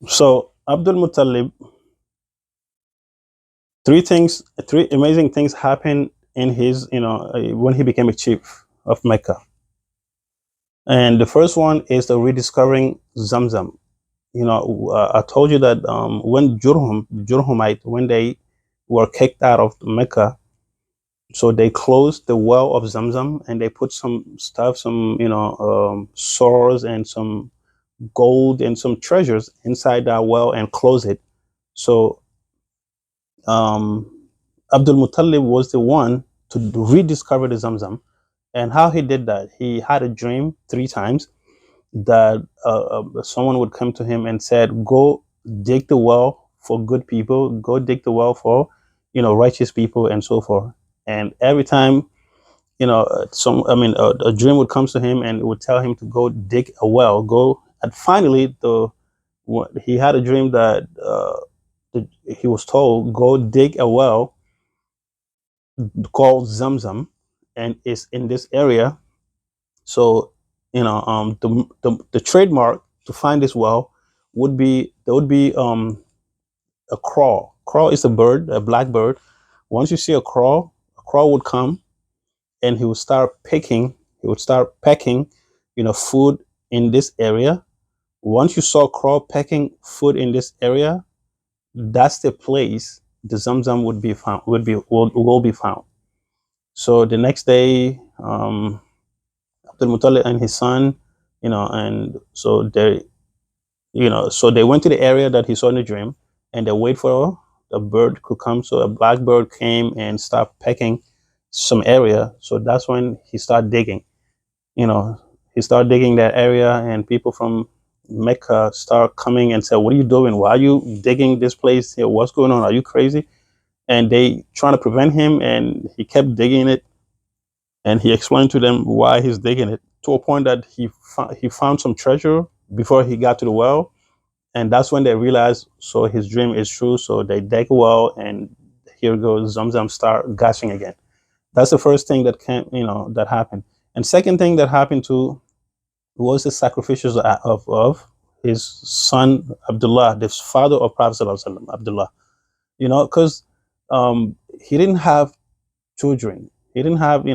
So Abdul Muttalib, three amazing things happened in his, when he became a chief of Mecca. And the first one is the rediscovering Zamzam. I told you that when Jurhumite, when they were kicked out of Mecca, so they closed the well of Zamzam and they put some stuff, some swords and some gold and some treasures inside that well and close it. So um, Abdul Muttalib was the one to rediscover the Zamzam. And how he did that, he had a dream three times that someone would come to him and said, "Go dig the well for good people. Go dig the well for, righteous people, and so forth." And every time, a dream would come to him and it would tell him to go dig a well. Go, and finally, he had a dream that he was told, "Go dig a well called Zamzam, and it's in this area." So, the trademark to find this well would be a crow. Crow is a bird, a black bird. Once you see a crow would come and he would start picking. He would start pecking, food in this area. Once you saw crow pecking food in this area, that's the place the Zamzam would be found. Will be found. So the next day, Abdul Muttalib and his son, and so they went to the area that he saw in the dream, and they wait for a bird to come. So a black bird came and started pecking some area. So that's when he started digging. You know, he started digging that area, and people from Mecca start coming and say, "What are you doing? Why are you digging this place here? What's going on? Are you crazy?" And they trying to prevent him, and he kept digging it, and he explained to them why he's digging it to a point that he found some treasure before he got to the well, and that's when they realized so his dream is true. So they dig a well, and here goes Zamzam start gushing again. That's the first thing that happened. And second thing that happened too was the sacrificial of his son Abdullah, the father of Prophet Abdullah. Because he didn't have children. He didn't have he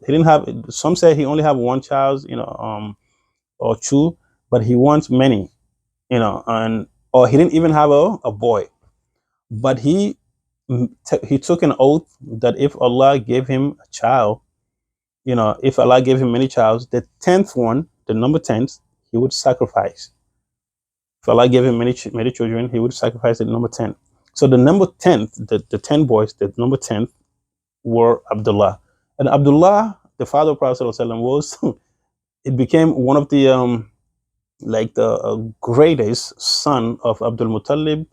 didn't have. Some say he only have one child, or two, but he wants many, and or he didn't even have a boy. But he took an oath that if Allah gave him a child, if Allah gave him many child, the 10th one, the number 10th, he would sacrifice. If Allah gave him many children, he would sacrifice the number 10. So the number 10th, the 10 boys, the number 10th were Abdullah. And Abdullah, the father of Prophet ﷺ, was it became one of the like the greatest son of Abdul Muttalib.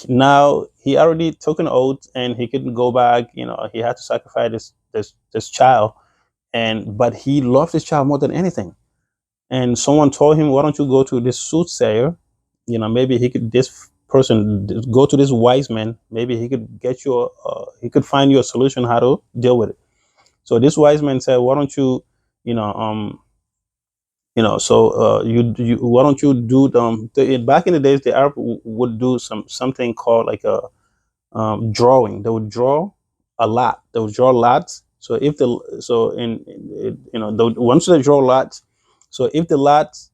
Now he already took an oath and he couldn't go back. He had to sacrifice this child, and but he loved this child more than anything. And someone told him, "Why don't you go to this soothsayer? Maybe he could this person go to this wise man. Maybe he could get you. He could find you a solution how to deal with it." So this wise man said, "Why don't you, you know, you why don't you do back in the days the Arab would do something called like a drawing. They would draw a lot. They would draw lots. So if the so in once they draw lots, so if the lots,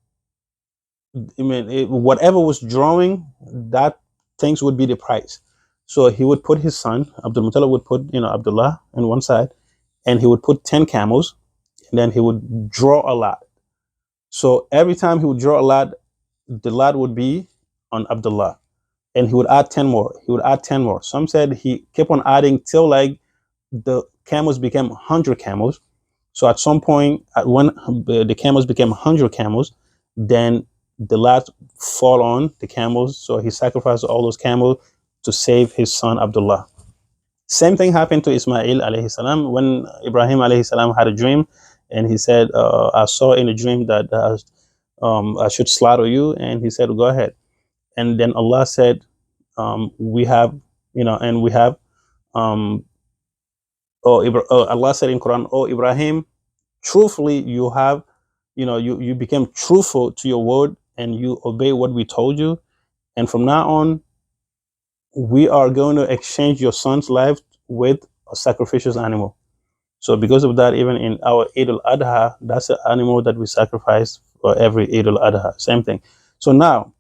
whatever was drawing, that things would be the price. So he would put his son Abdul Muttalib would put Abdullah on one side, and he would put 10 camels, and then he would draw a lot. So every time he would draw a lot, the lot would be on Abdullah, and he would add 10 more. He would add 10 more. Some said he kept on adding till like the camels became 100 camels. So at some point, when the camels became 100 camels, then the lot fall on the camels. So he sacrificed all those camels to save his son Abdullah. Same thing happened to Ismail alayhi salam when Ibrahim alayhi salam had a dream, and he said, "I saw in a dream that I should slaughter you," and he said, "Go ahead." And then Allah said, "We have, and we have." Um, Allah said in Quran, "Oh Ibrahim, truthfully you have, you became truthful to your word, and you obey what we told you, and from now on, we are going to exchange your son's life with a sacrificial animal. So because of that, even in our Eid al-Adha, that's the animal that we sacrifice for every Eid al-Adha. Same thing. So now,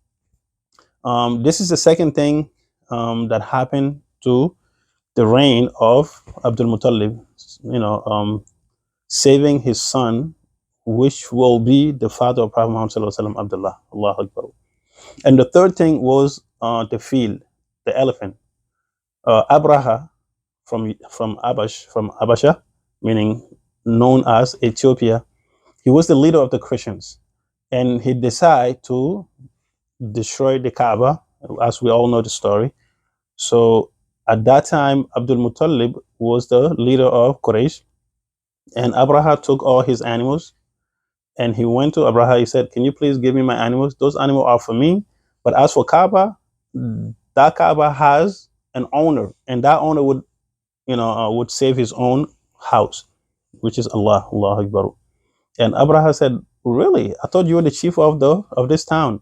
this is the second thing that happened to the reign of Abdul Muttalib, saving his son, which will be the father of Prophet Muhammad Sallallahu Alaihi Wasallam, Abdullah. Allahu Akbar. And the third thing was the field, the elephant. Abraha from Abasha, meaning known as Ethiopia. He was the leader of the Christians, and he decided to destroy the Kaaba, as we all know the story. So at that time, Abdul Muttalib was the leader of Quraysh, and Abraha took all his animals, and he went to Abraha. He said, "Can you please give me my animals? Those animals are for me, but as for Kaaba, that Kaaba has an owner, and that owner would save his own house, which is Allah, Allah Akbar." And Abraha said, "Really? I thought you were the chief of this town.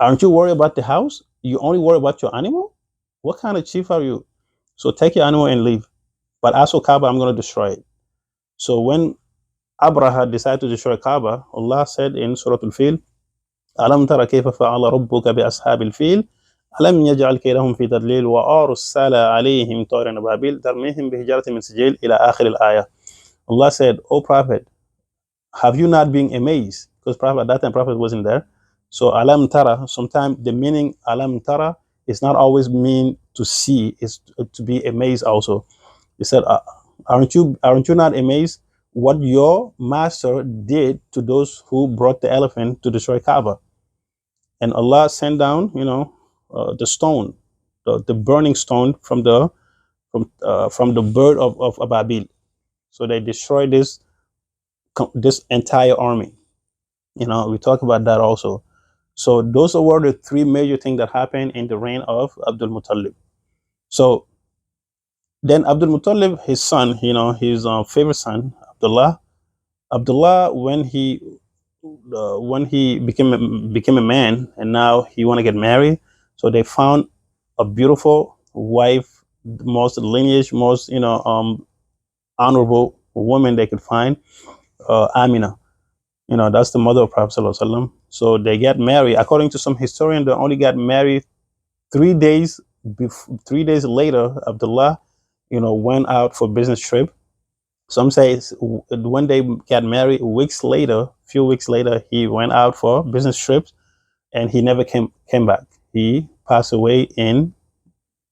Aren't you worried about the house? You only worry about your animal? What kind of chief are you? So take your animal and leave. But as for Kaaba, I'm going to destroy it." So when Abraha decided to destroy Kaaba, Allah said in Surah Al-Fil, "Alam tara kayfa fa'ala rabbuka bi ashabil fil? Alam yaj'al kaydahum fi tadlil wa arsala alayhim tayran ababil tarmihim bi hijaratin min sijil ila akhir al-ayah." Allah said, "O Prophet, have you not been amazed?" Because Prophet at that time, Prophet wasn't there. So alam tara, sometimes the meaning alam tara is not always mean to see, is to be amazed also. He said, aren't you not amazed what your master did to those who brought the elephant to destroy Kaaba? And Allah sent down, the stone, the burning stone from the bird of Ababil. So they destroyed this entire army. We talk about that also. So those were the three major things that happened in the reign of Abdul Muttalib. So then Abdul Muttalib, his son, his favorite son, Abdullah, when he became a man, and now he want to get married, so they found a beautiful wife, most lineage, most honorable woman they could find, Amina. That's the mother of Prophet Sallallahu Alaihi Wasallam. So they get married. According to some historian, they only got married 3 days. 3 days later, Abdullah, went out for business trip. Some say when they got married, few weeks later, he went out for business trips, and he never came back. He passed away in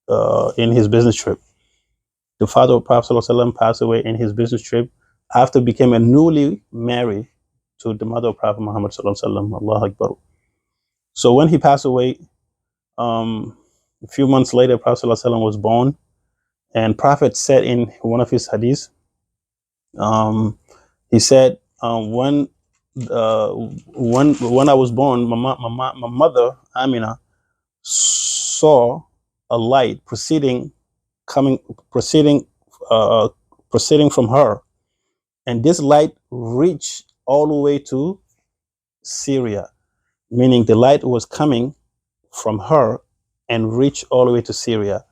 his business trip. The father of Prophet Sallallahu Alaihi Wasallam passed away in his business trip after becoming newly married to the mother of Prophet Muhammad Sallallahu Alaihi Wasallam. Allahu Akbar. So when he passed away, a few months later, Prophet Sallallahu Alaihi Wasallam was born, and Prophet said in one of his hadiths, he said, when I was born, my mother Amina saw a light proceeding uh, proceeding from her, and this light reached all the way to Syria, meaning the light was coming from her and reached all the way to Syria.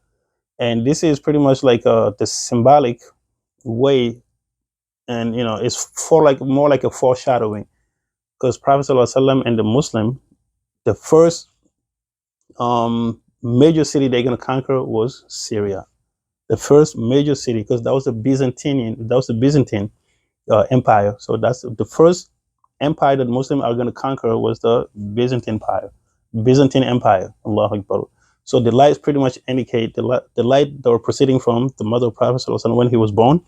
And this is pretty much like the symbolic way, and it's for like more like a foreshadowing, because Prophet Sallallahu Alaihi Wasallam and the Muslim, the first major city they're going to conquer was Syria, the first major city, because that was the Byzantine empire. So that's the first empire that Muslims are going to conquer, was the Byzantine Empire. Allahu Akbar. So the lights pretty much indicate the light that were proceeding from the mother of Prophet Sallallahu Alaihi Wasallam when he was born,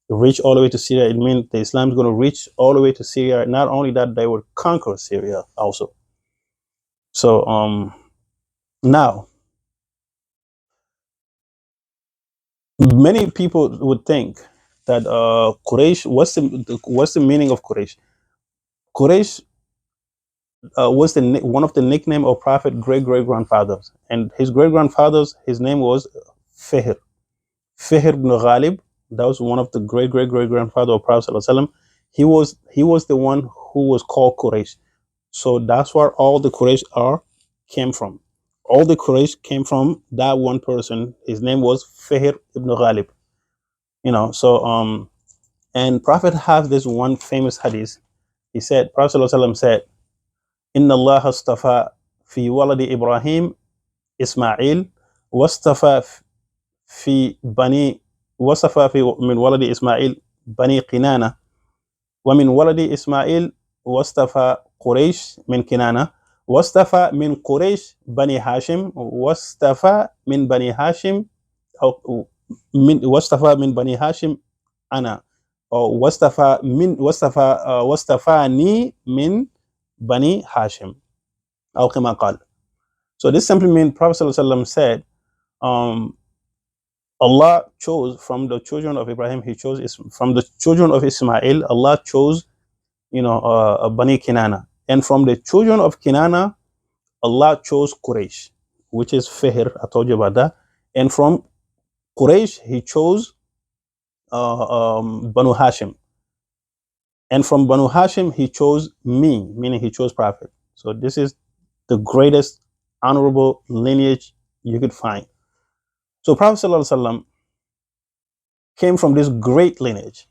reach all the way to Syria. It means the Islam is going to reach all the way to Syria. Not only that, they would conquer Syria also. So now, many people would think that Quraysh. What's the meaning of Quraysh? Quraysh was one of the nickname of Prophet great grandfathers, and his great grandfathers, his name was Fihr. Fihr ibn Ghalib. That was one of the great grandfather of Prophet Sallallahu Alaihi Wasallam. He was the one who was called Quraysh. So that's where all the Quraysh are came from. All the Quraysh came from that one person. His name was Fihr ibn Ghalib. And Prophet has this one famous hadith. He said, Prophet ﷺ said, Inna Allah astafa fi waladi Ibrahim Ismail wastafa fi bani wastafa fi min waladi Ismail bani Qinana ومن ولد إسماعيل واصطفى قريش من كنانة واصطفى من قريش بني هاشم واصطفى من بني هاشم أو من واصطفى من بني هاشم أنا أو واصطفاني من بني هاشم أو كما قال. So this simply means Prophet ﷺ said, um, Allah chose from the children of Ibrahim, he chose from the children of Ismail, Allah chose Bani Kinana. And from the children of Kinana, Allah chose Quraysh, which is Fihr. I told you about that. And from Quraysh, He chose Banu Hashim. And from Banu Hashim, He chose me, meaning He chose Prophet. So this is the greatest honorable lineage you could find. So Prophet ﷺ came from this great lineage.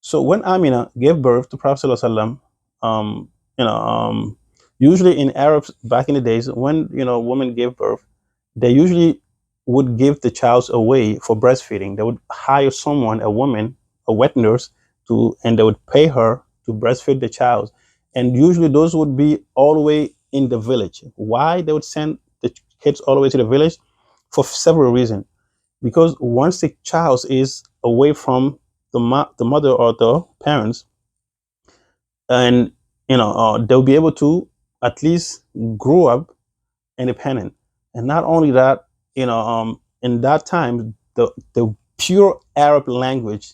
So when Amina gave birth to Prophet ﷺ, um, you know, um, usually in Arabs back in the days, when women gave birth, they usually would give the child away for breastfeeding. They would hire someone, a woman, a wet nurse, and they would pay her to breastfeed the child. And usually those would be all the way in the village. Why they would send the kids all the way to the village? For several reasons. Because once the child is away from the mother or the parents, and they'll be able to at least grow up independent. And not only that, in that time, the pure Arab language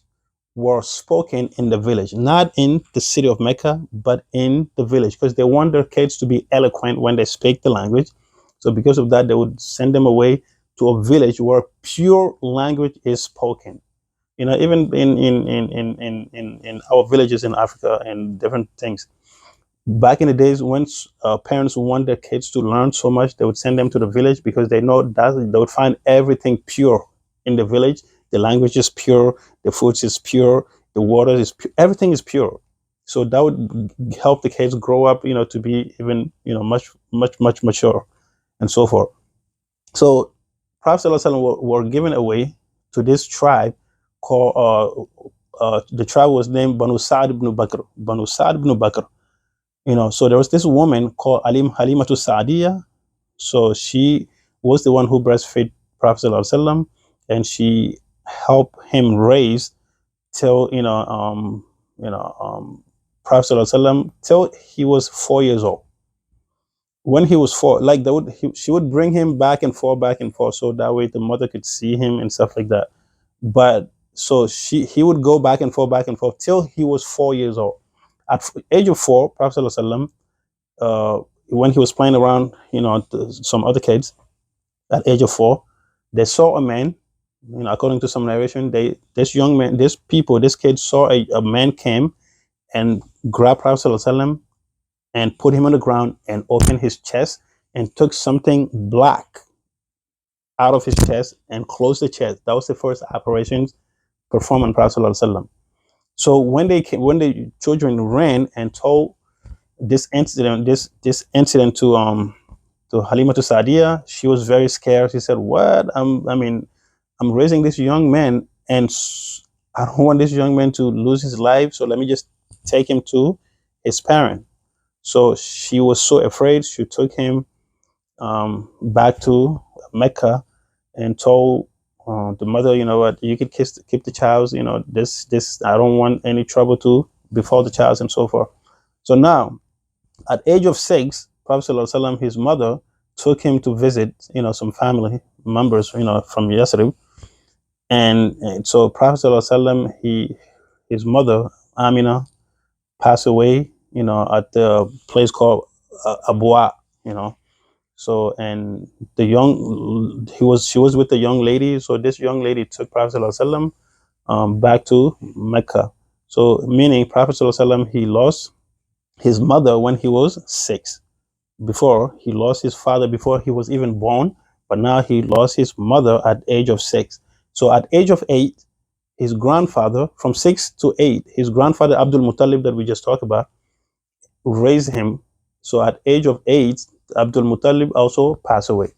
was spoken in the village, not in the city of Mecca, but in the village, because they want their kids to be eloquent when they speak the language. So because of that, they would send them away to a village where pure language is spoken. Even in our villages in Africa and different things. Back in the days when parents want their kids to learn so much, they would send them to the village because they know that they would find everything pure in the village. The language is pure, the food is pure, the water is pure, everything is pure. So that would help the kids grow up, to be even, much mature and so forth. So Prophet ﷺ were given away to this tribe called, the tribe was named Banu Sa'd ibn Bakr. Banu Sa'd ibn Bakr. So there was this woman called Halimatu Sa'diyah. So she was the one who breastfed Prophet ﷺ, and she helped him raise till Prophet ﷺ till he was 4 years old. When he was 4, like she would bring him back and forth, so that way the mother could see him and stuff like that. But so he would go back and forth till he was 4 years old. At age of 4, Prophet ﷺ, when he was playing around, some other kids, at age of 4, they saw a man. According to some narration, this kid saw a man came and grabbed Prophet ﷺ and put him on the ground and opened his chest and took something black out of his chest and closed the chest. That was the first operation performed on Prophet ﷺ. So when the children ran and told this incident to Halimatu Sa'diyah, she was very scared. She said, "What? I'm raising this young man, and I don't want this young man to lose his life. So let me just take him to his parent." So she was so afraid. She took him back to Mecca and told the mother, "You know what? You could keep the child. This I don't want any trouble to befall the child and so forth." So now, at age of 6, Prophet ﷺ, his mother took him to visit, some family members, from Yathrib. And so Prophet ﷺ, his mother, Amina, passed away, at the place called Abwa, So, and she was with the young lady. So this young lady took Prophet ﷺ back to Mecca. So meaning Prophet ﷺ, he lost his mother when he was 6. Before, he lost his father before he was even born, but now he lost his mother at age of 6. So at age of 8, his grandfather, from 6 to 8, his grandfather Abdul Muttalib that we just talked about, raised him. So at age of 8, Abdul Muttalib also passed away.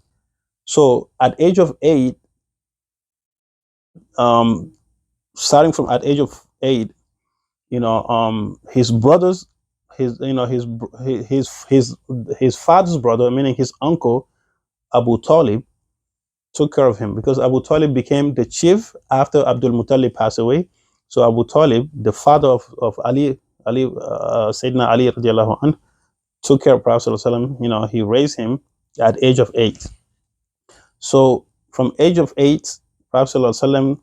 So at age of 8, um, starting from at age of 8, his brothers, his you know his father's brother, meaning his uncle Abu Talib, took care of him because Abu Talib became the chief after Abdul Muttalib passed away. So Abu Talib, the father of Sayyidina Ali radiallahu anh, took care of Prophet ﷺ. He raised him at age of 8. So from age of 8, Prophet ﷺ,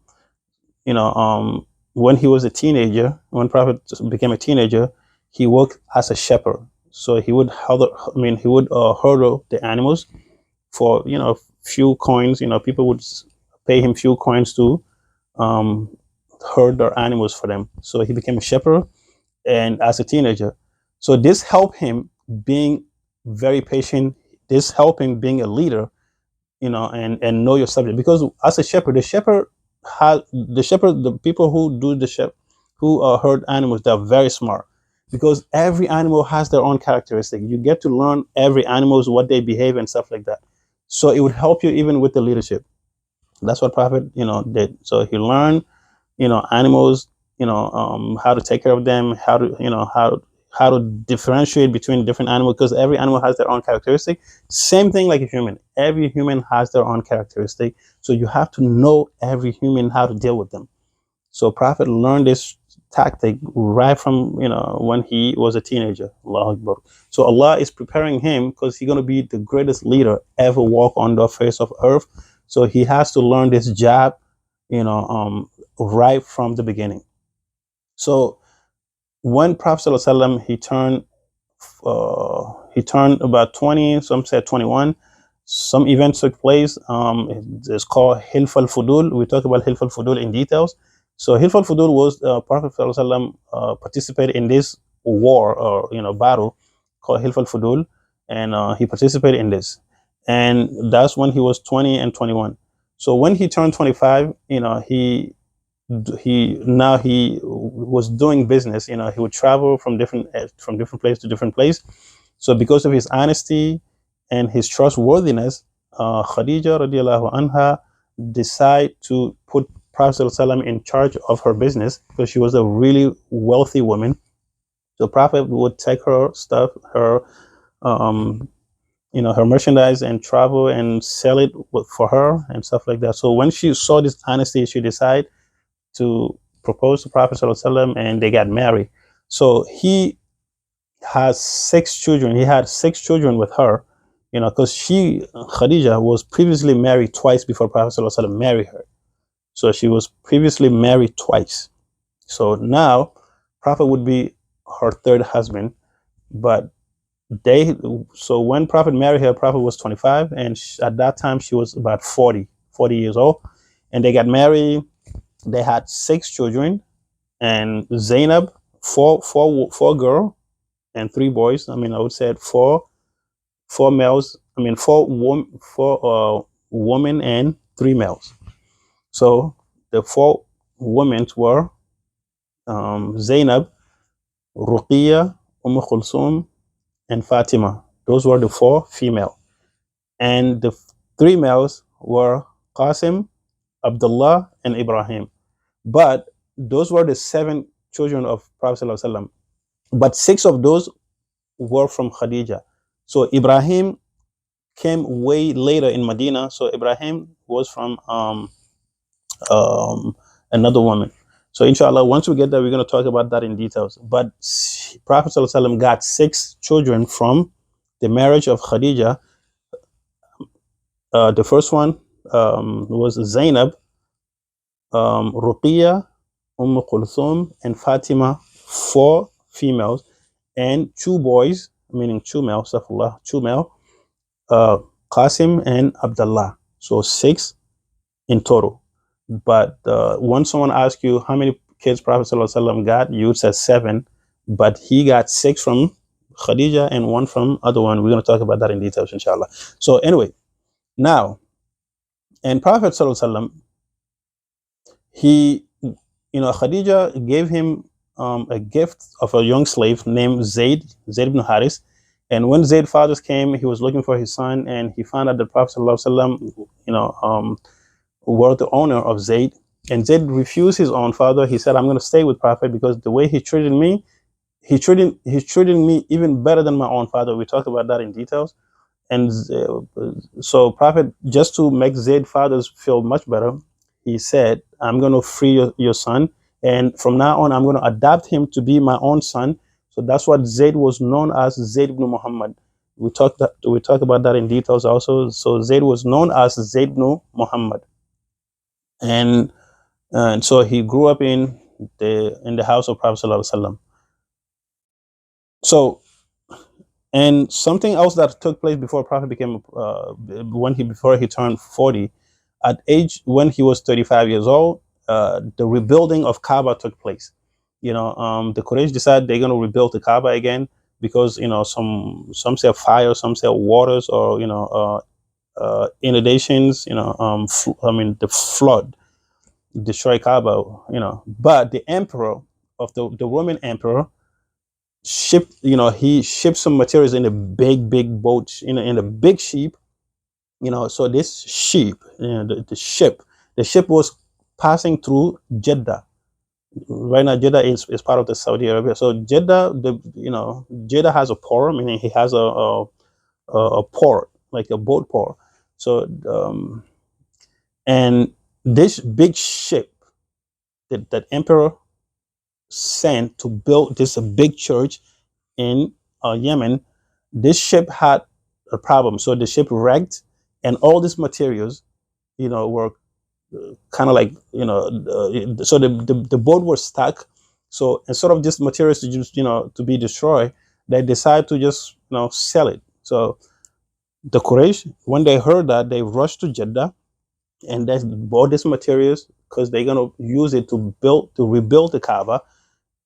when he was a teenager, when Prophet became a teenager, he worked as a shepherd. So he would hurdle the animals for few coins. People would pay him few coins to um, herd their animals for them. So he became a shepherd, and as a teenager, so this helped him being very patient. This helped him being a leader, and know your subject. Because as a shepherd, the people who do the shepherd, who herd animals, they're very smart because every animal has their own characteristic. You get to learn every animal's what they behave and stuff like that. So it would help you even with the leadership. That's what Prophet, did. So he learned, animals, how to take care of them, how to differentiate between different animals, because every animal has their own characteristic. Same thing like a human. Every human has their own characteristic. So you have to know every human, how to deal with them. So Prophet learned this tactic right from when he was a teenager. Allahu Akbar. So Allah is preparing him because he's going to be the greatest leader ever walk on the face of earth. So he has to learn this job, right from the beginning. So when Prophet ﷺ, he turned about 20, some said 21. Some events took place. It's called Hilf al-Fudul. We talk about Hilf al-Fudul in details. So Hilf al-Fudul was Prophet ﷺ participated in this war or battle called Hilf al-Fudul, and he participated in this, and that's when he was 20 and 21. So when he turned 25, he was doing business. He would travel from different place to different place. So because of his honesty and his trustworthiness, Khadija radiallahu anha decided to put Prophet ﷺ in charge of her business because she was a really wealthy woman. So Prophet would take her stuff, her merchandise, and travel and sell it for her and stuff like that. So when she saw this honesty, she decided to propose to Prophet ﷺ, and they got married. So he has 6 children. He had 6 children with her, because Khadija, was previously married twice before Prophet ﷺ married her. So she was previously married twice. So now Prophet would be her third husband. But so when Prophet married her, Prophet was 25, and at that time she was about 40 years old, and they got married. They had 6 children, and Zainab, four girl and 3 boys. I would say four males. Four women and 3 males. So the 4 women were Zainab, Ruqiyya, Kulthum, and Fatima. Those were the 4 female, and the 3 males were Qasim, Abdullah, and Ibrahim. But those were the 7 children of Prophet ﷺ. But 6 of those were from Khadija. So Ibrahim came way later in Medina. So Ibrahim was from another woman. So inshallah, once we get there, we're going to talk about that in details. But Prophet ﷺ got 6 children from the marriage of Khadija. The first one was Zainab, Ruqiyya, Kulthum, and Fatima, 4 females, and 2 boys, meaning 2 male, astaghfirullah, 2 male, Qasim and Abdullah. So 6 in total. But when someone asks you how many kids Prophet ﷺ got, you would say 7, but he got 6 from Khadija and one from other one. We're going to talk about that in details, inshallah. So anyway, now, and Prophet sallallahu alaihi wasallam, he, Khadija gave him a gift of a young slave named Zayd ibn Haris. And when Zayd fathers came, he was looking for his son, and he found out that Prophet sallallahu alaihi wasallam, were the owner of Zayd. And Zayd refused his own father. He said, "I'm going to stay with Prophet because the way he treated me, he's treating me even better than my own father." We talked about that in details. And so Prophet, just to make Zayd fathers feel much better, he said, "I'm going to free your son, and from now on, I'm going to adapt him to be my own son." So that's what Zayd was known as, Zayd ibn Muhammad. We talked about that in details also. So Zayd was known as Zayd ibn Muhammad, and so he grew up in the house of Prophet sallallahu alaihi wasallam. So, and something else that took place before Prophet became before he turned 40, at age when he was 35 years old, the rebuilding of Kaaba took place. The Quraysh decided they're going to rebuild the Kaaba again because some say fire, some say waters, or inundations. The flood destroy Kaaba. But the emperor of the Roman emperor shipped, he shipped some materials in a big boat, in a big ship. So this ship, the ship was passing through Jeddah. Right now, Jeddah is part of the Saudi Arabia. So Jeddah, Jeddah has a port, meaning he has a port, like a boat port. So and this big ship that emperor sent to build this big church in Yemen, this ship had a problem. So the ship wrecked, and all these materials, were kind of like, so the boat was stuck. So instead of just materials to just, to be destroyed, they decided to just, sell it. So the Quraysh, when they heard that, they rushed to Jeddah and they bought these materials because they're going to use it to rebuild the Kaaba.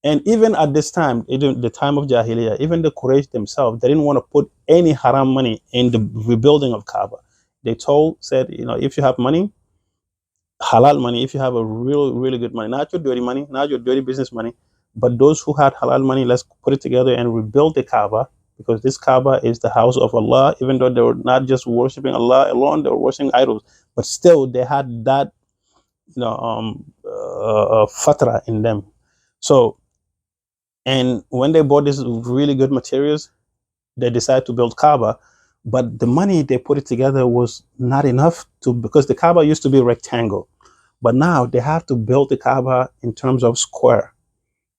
And even at this time, the time of Jahiliyyah, even the Quraysh themselves, they didn't want to put any haram money in the rebuilding of Kaaba. They said, if you have money, halal money, if you have a really good money, not your dirty money, not your dirty business money, but those who had halal money, let's put it together and rebuild the Kaaba, because this Kaaba is the house of Allah. Even though they were not just worshiping Allah alone, they were worshiping idols, but still they had that, fatra in them. So, and when they bought these really good materials, they decided to build Kaaba, but the money they put it together was not enough because the Kaaba used to be rectangle, but now they have to build the Kaaba in terms of square.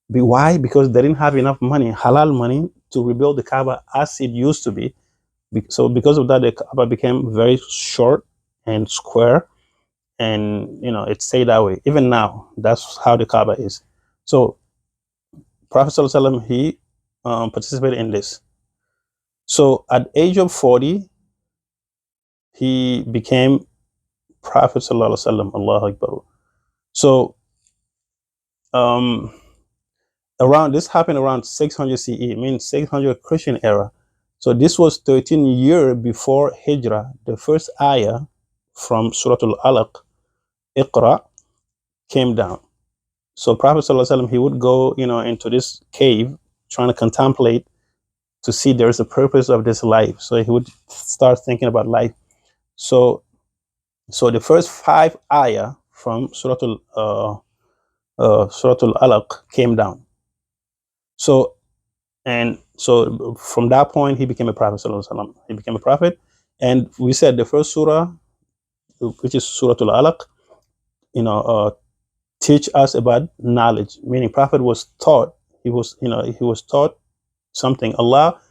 Why? Because they didn't have enough money, halal money, to rebuild the Kaaba as it used to be. So because of that, the Kaaba became very short and square, and it stayed that way. Even now, that's how the Kaaba is. So Prophet sallallahu alaihi wasallam, he participated in this. So at age of 40, he became Prophet sallallahu alaihi wasallam. Allahu Akbar. So this happened around 600 CE, means 600 Christian era. So this was 13 years before Hijrah. The first ayah from Surah Al-Alaq, Iqra, came down. So Prophet sallallahu alaihi wasallam, he would go, into this cave, trying to contemplate to see there's a purpose of this life. So he would start thinking about life. So the first 5 ayah from Surah Al-Alaq came down. So from that point, he became a prophet. Sallallahu Alaihi Wasallam. He became a prophet, and we said the first surah, which is Surah Al-Alaq, teach us about knowledge. Meaning, prophet was taught. He was taught something. Allah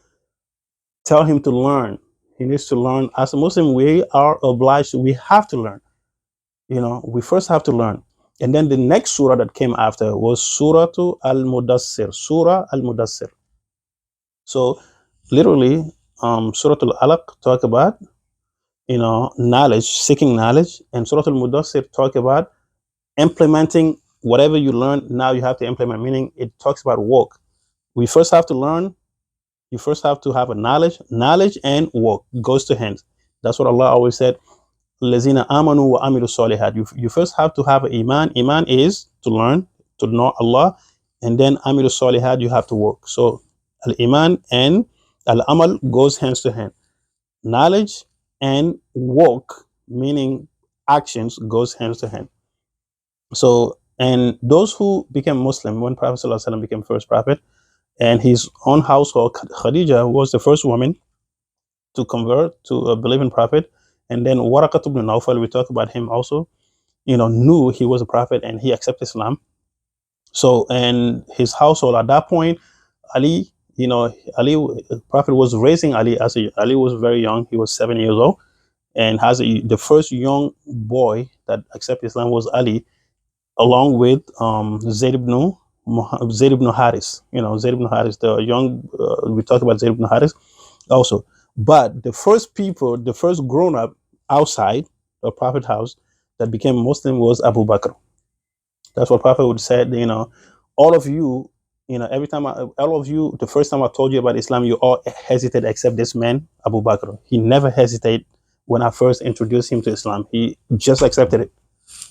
tell him to learn. He needs to learn. As a Muslim, we are obliged. We have to learn. We first have to learn. And then the next surah that came after was Surah Al-Mudassir. Surah Al-Mudassir. So literally, Surah Al-Alaq talk about, knowledge, seeking knowledge, and Surah Al-Mudassir talk about implementing whatever you learn. Now you have to implement, meaning it talks about work. We first have to learn, You first have to have a knowledge and work goes to hands. That's what Allah always said. Lazina amanu wa amilu solihat. You first have to have iman. Iman is to learn, to know Allah, and then amilu solihat, you have to work. So al iman and al amal goes hands to hand. Knowledge and work, meaning actions, goes hands to hand. So, and those who became Muslim when Prophet ﷺ became first prophet, and his own household, Khadija was the first woman to convert to a believing prophet. And then Waraqat ibn Nawfal, we talk about him also, knew he was a prophet and he accepted Islam. So, and his household at that point, Ali, Ali, Prophet was raising Ali Ali was very young. He was 7 years old, and the first young boy that accepted Islam was Ali, along with Zayd ibn Haris. Zayd ibn Haris, the young. We talked about Zayd ibn Haris also. But the first grown up outside the Prophet house that became Muslim was Abu Bakr. That's what Prophet would say. All of you, every time all of you, the first time I told you about Islam, you all hesitated except this man, Abu Bakr. He never hesitated when I first introduced him to Islam. He just accepted it.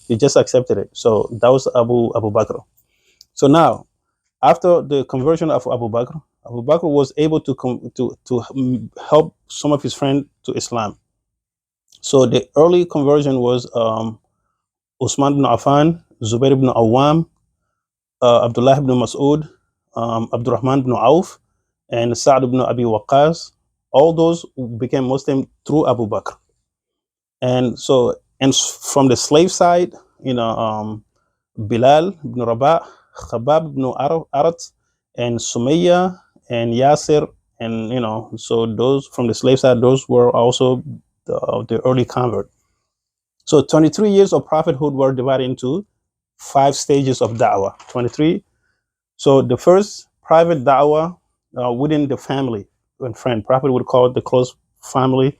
He just accepted it. So that was Abu Bakr. So now, after the conversion of Abu Bakr was able to help some of his friends to Islam. So the early conversion was Uthman ibn Affan, Zubair ibn Awam, Abdullah ibn Mas'ud, Abdurrahman ibn Auf, and Sa'd ibn Abi Waqqas. All those became Muslim through Abu Bakr. And so, and from the slave side, Bilal ibn Rabah, Khabab ibn Arat, and Sumayya and Yasir, and so those from the slave side, those were also the early convert. So 23 years of prophethood were divided into 5 stages of da'wah. 23. So the first private da'wah within the family and friend. Prophet would call it the close family.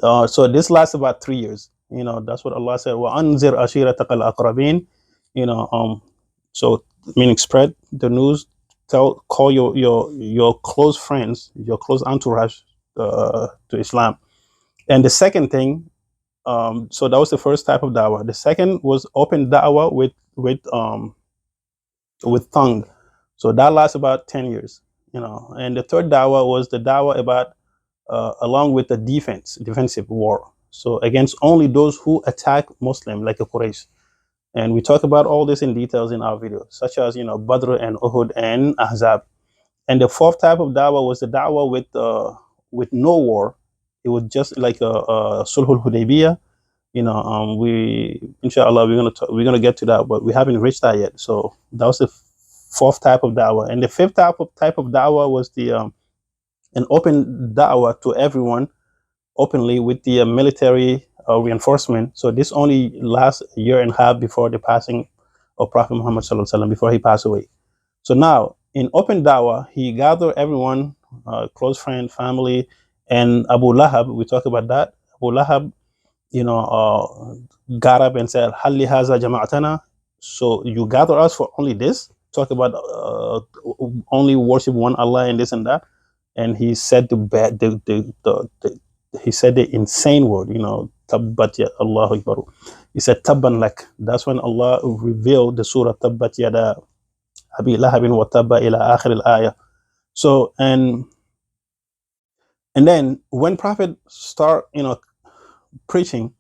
So this lasts about 3 years. That's what Allah said. وَأَنذِرْ أَشِيرَتَكَ الْأَقْرَبِينَ. So meaning spread the news. Call your close friends, your close entourage to Islam. And the second thing, so that was the first type of da'wah. The second was open da'wah with tongue. So that lasts about 10 years. And the third da'wah was the da'wah about along with the defensive war. So against only those who attack Muslim, like a Quraysh. And we talk about all this in details in our video, such as Badr and Uhud and Ahzab. And the fourth type of da'wah was the da'wah with no war. It was just like a Sulhul Hudaybiyah. We inshallah we're gonna get to that, but we haven't reached that yet. So that was the fourth type of da'wah, and the fifth type of da'wah was the an open da'wah to everyone openly with the military reinforcement. So this only lasts a year and a half before the passing of Prophet Muhammad sallallahu alaihi wasallam, before he passed away. So now in open da'wah, he gathered everyone, close friend, family, and Abu Lahab. We talk about that. Abu Lahab, got up and said, "Halli haza jama'atana." So you gather us for only this? Talk about only worship one Allah and this and that. And he said he said the insane word, tabbat ya Allahu Akbar. He said tabban lak. That's when Allah revealed the surah tabbat yada abi lahabin wa tabba ila akhir al-ayah. So and then when Prophet start preaching,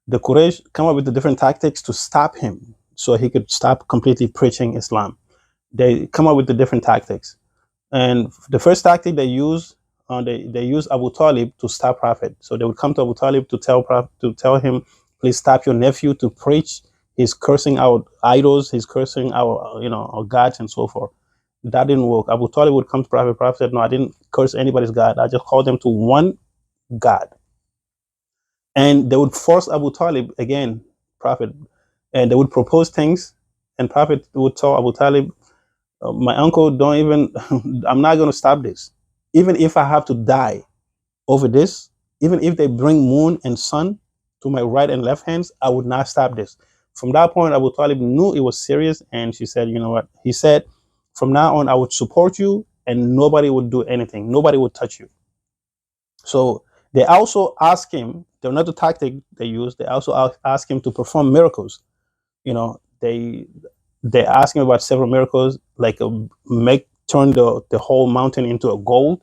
the Quraysh come up with the different tactics to stop him so he could stop completely preaching Islam. They come up with the different tactics. And the first tactic they use Abu Talib to stop Prophet. So they would come to Abu Talib to tell him, please stop your nephew to preach. He's cursing out idols. He's cursing out, our gods and so forth. That didn't work. Abu Talib would come to Prophet. Prophet said, no, I didn't curse anybody's God. I just called them to one God. And they would force Abu Talib again, Prophet, and they would propose things. And Prophet would tell Abu Talib, my uncle, don't even, I'm not going to stop this. Even if I have to die over this, even if they bring moon and sun to my right and left hands, I would not stop this. From that point, Abu Talib knew it was serious. And she said, you know what? He said, from now on, I would support you and nobody would do anything. Nobody would touch you. So they also ask him, another tactic they use, they also ask him to perform miracles. You know, they ask him about several miracles, like make turn the whole mountain into a gold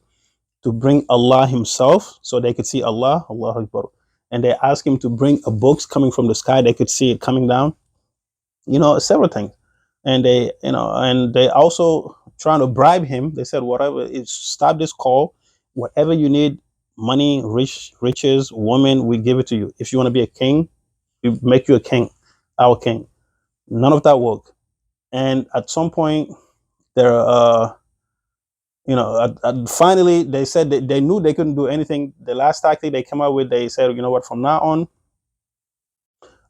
to bring Allah himself so they could see Allah, Allahu Akbar. And they ask him to bring a books coming from the sky, they could see it coming down, several things. And they also trying to bribe him. They said, whatever, stop this call, whatever you need, money, riches, woman, we give it to you. If you want to be a king, we make you a king, our king. None of that worked. And at some point, there, finally, they said that they knew they couldn't do anything. The last tactic they came up with, they said, you know what, from now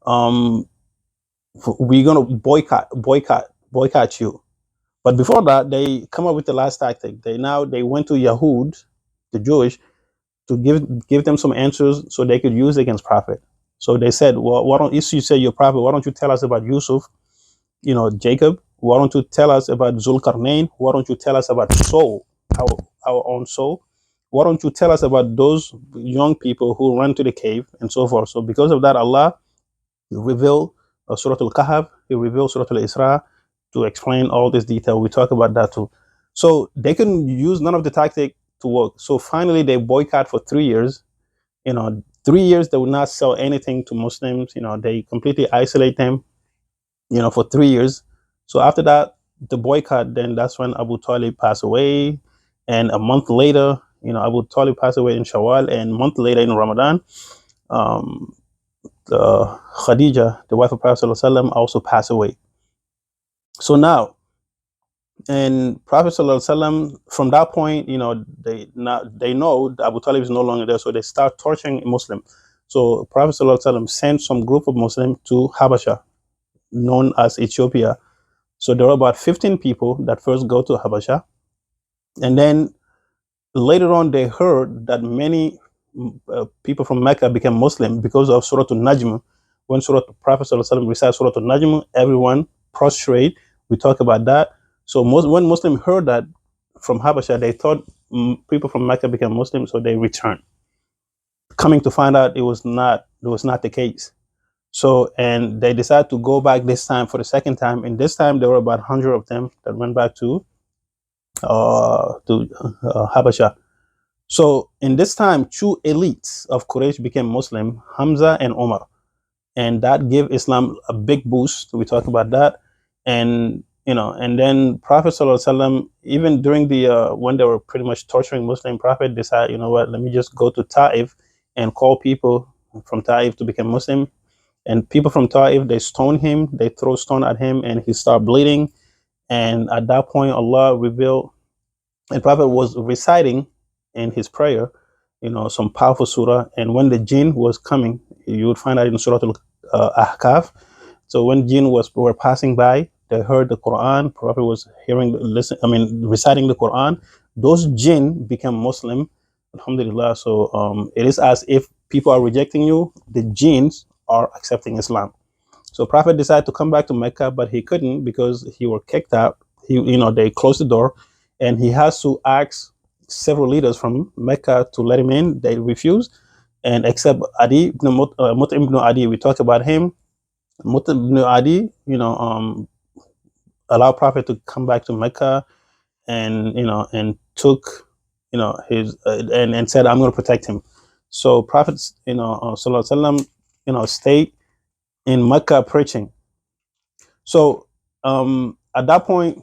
on, we're gonna boycott you. But before that, they come up with the last tactic. They went to Yahud, the Jewish, to give them some answers so they could use against Prophet. So they said, well, why don't you say you're Prophet? Why don't you tell us about Yusuf? Jacob. Why don't you tell us about Zulkarnain? Why don't you tell us about soul, our own soul? Why don't you tell us about those young people who ran to the cave and so forth? So because of that, Allah revealed Surah Al-Kahf, He revealed Surah Al-Isra to explain all this detail. We talk about that too. So they couldn't use none of the tactic to work. So finally, they boycott for 3 years. 3 years they would not sell anything to Muslims. They completely isolate them. For 3 years. So after that, the boycott, then that's when Abu Talib passed away. And a month later, Abu Talib passed away in Shawwal, and a month later in Ramadan, Khadija, the wife of Prophet ﷺ, also passed away. So now, and Prophet ﷺ, from that point, they know that Abu Talib is no longer there, so they start torturing Muslims. So Prophet ﷺ sent some group of Muslims to Habasha, known as Ethiopia. So there were about 15 people that first go to Habasha. And then later on, they heard that many people from Mecca became Muslim because of Surah Al-Najm. When Prophet ﷺ recited Surah Al-Najm, everyone prostrate. We talk about that. So when Muslims heard that from Habasha, they thought people from Mecca became Muslim, so they returned. Coming to find out, it was not the case. So, and they decided to go back this time for the second time. And this time, there were about 100 of them that went back to Habasha. So, in this time, two elites of Quraysh became Muslim, Hamza and Omar. And that gave Islam a big boost. We talk about that. And, and then Prophet ﷺ, even during when they were pretty much torturing Muslim, Prophet decided, let me just go to Ta'if and call people from Ta'if to become Muslim. And people from Ta'if, they stone him, they throw stone at him, and he started bleeding. And at that point, Allah revealed, and Prophet was reciting in his prayer, some powerful surah. And when the jinn was coming, you would find out in Surah Al-Ahqaf. So when jinn were passing by, they heard the Quran. Prophet was reciting the Quran. Those jinn became Muslim. Alhamdulillah. So it is as if people are rejecting you, the jinns are accepting Islam. So Prophet decided to come back to Mecca, but he couldn't because he were kicked out. They closed the door, and he has to ask several leaders from Mecca to let him in. They refused, and except Adi ibn Mut'im ibn Adi, we talked about him. Mut'im ibn Adi, allowed Prophet to come back to Mecca, and and took his and said, I'm going to protect him. So Prophet Sallallahu Alaihi Wasallam stayed in Mecca preaching. So at that point,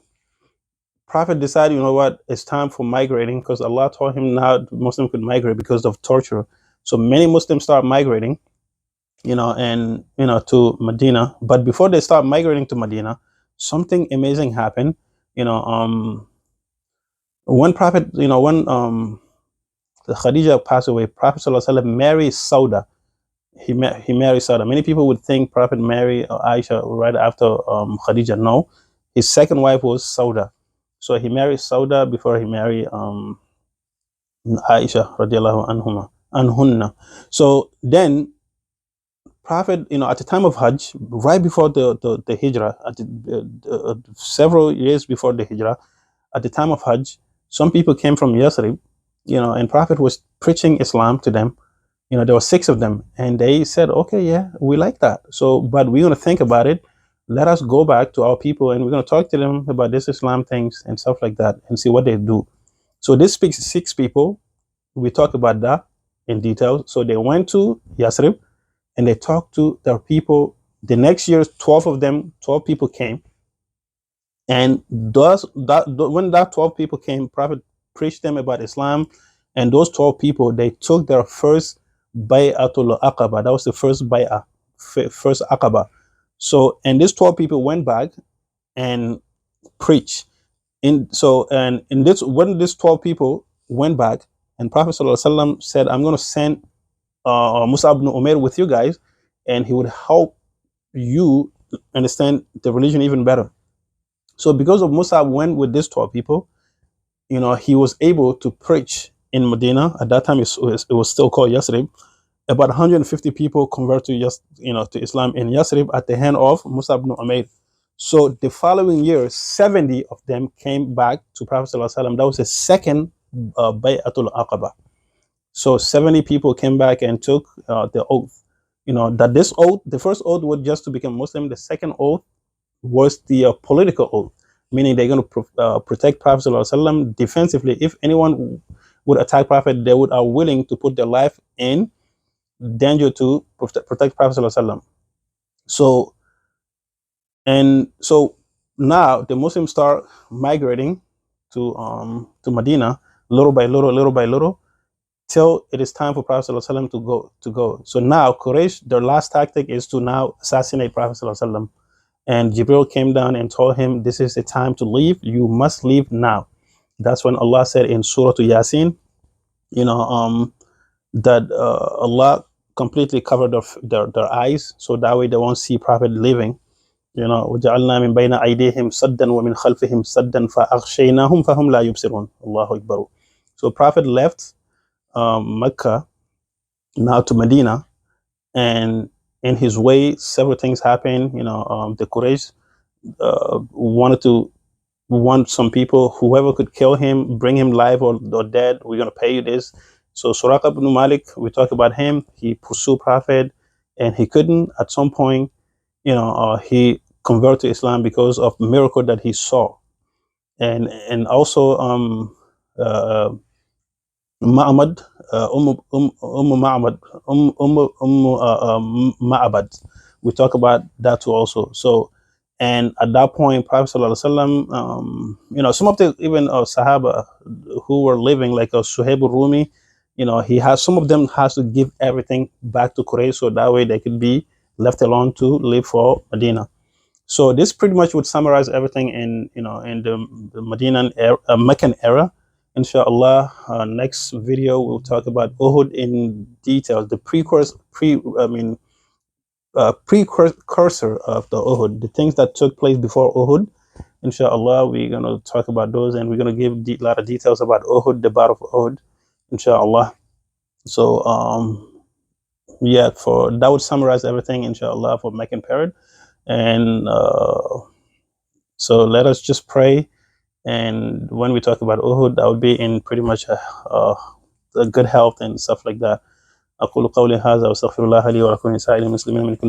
Prophet decided, it's time for migrating, because Allah told him now Muslims could migrate because of torture. So many Muslims start migrating, to Medina. But before they start migrating to Medina, something amazing happened. When Prophet, when Khadija passed away, Prophet Sallallahu Alaihi Wasallam married Sauda. He married Sauda. Many people would think Prophet married Aisha right after Khadija. No, his second wife was Sauda. So he married Sauda before he married Aisha radiallahu anhunna. So then Prophet, at the time of Hajj, right before the Hijrah, several years before the Hijrah, at the time of Hajj, Some people came from Yathrib, and Prophet was preaching Islam to them. There were 6 of them, and they said, okay, yeah, we like that. So, but we're going to think about it. Let us go back to our people, and we're going to talk to them about this Islam things and stuff like that, and see what they do. So this speaks 6 people. We talked about that in detail. So they went to Yathrib, and they talked to their people. The next year, 12 people came. And when that 12 people came, Prophet preached them about Islam. And those 12 people, they took their first bay'atul aqaba. That was the first bay'ah, first aqaba. So, and these 12 people went back and preached. When these 12 people went back, and Prophet ﷺ said, I'm going to send Mus'ab ibn Umair with you guys, and he would help you understand the religion even better. So because of Mus'ab went with these 12 people, he was able to preach in Medina. At that time, it was still called Yathrib. About 150 people converted to Islam in Yathrib at the hand of Mus'ab ibn Umair. So the following year, 70 of them came back to Prophet ﷺ. That was the second Bay'atul Aqaba. So 70 people came back and took the oath. That this oath, the first oath was just to become Muslim. The second oath was the political oath, meaning they're going to protect Prophet ﷺ defensively. If anyone would attack Prophet, they are willing to put their life in danger to protect Prophet ﷺ. So now the Muslims start migrating to Medina little by little, till it is time for Prophet ﷺ to go. So now Quraysh, their last tactic is to now assassinate Prophet ﷺ. And Jibril came down and told him, this is the time to leave. You must leave now. That's when Allah said in Surah to Yasin, that Allah completely covered their eyes, so that way they won't see Prophet leaving. وَجَعَلْنَا مِنْ بَيْنَ أَيْدِيهِمْ سَدًّا وَمِنْ خَلْفِهِمْ سَدًّا فَأَغْشَيْنَاهُمْ فَهُمْ لَا يُبْصِرُونَ. Allahu Akbar. So Prophet left Mecca now to Medina, and in his way, several things happened. The Quraysh want some people, whoever could kill him, bring him live or dead, we're going to pay you this. So Suraq ibn Malik, we talk about him. He pursued Prophet, and he couldn't. At some point, he converted to Islam because of miracle that he saw, and also Ma'abad, Ma'abad. We talk about that too also. So, and at that point, Prophet ﷺ, some of the even Sahaba who were living, like Suhaib al-Rumi, some of them has to give everything back to Quraysh, so that way they could be left alone to live for Medina. So this pretty much would summarize everything in the Meccan era. Inshallah, next video we'll talk about Uhud in detail, the precursor of the Uhud, the things that took place before Uhud. Inshallah, we're going to talk about those, and we're going to give a lot of details about Uhud, the battle of Uhud, inshallah. So yeah, for that would summarize everything, inshallah, for Meccan period. And so let us just pray. And when we talk about Uhud, that would be in pretty much a good health and stuff like that. أقول قولي هذا وأستغفر الله لي ولكم ولسائر المسلمين من كل